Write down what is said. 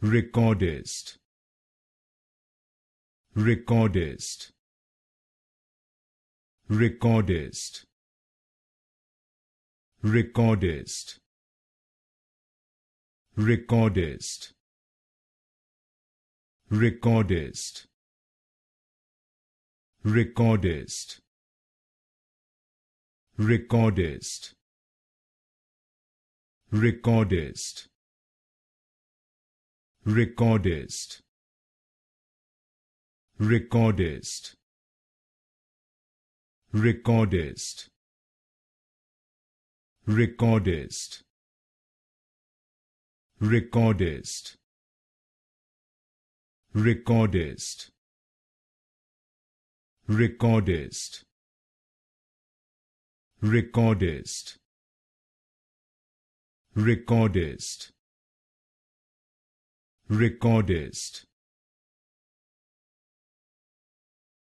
Recordist, Recordist, Recordist, Recordist, Recordist, Recordist, Recordist, Recordist, Recordist, Recordist, Recordist, Recordist, Recordist, Recordist, Recordist, Recordist, Recordist, Recordist, Recordist,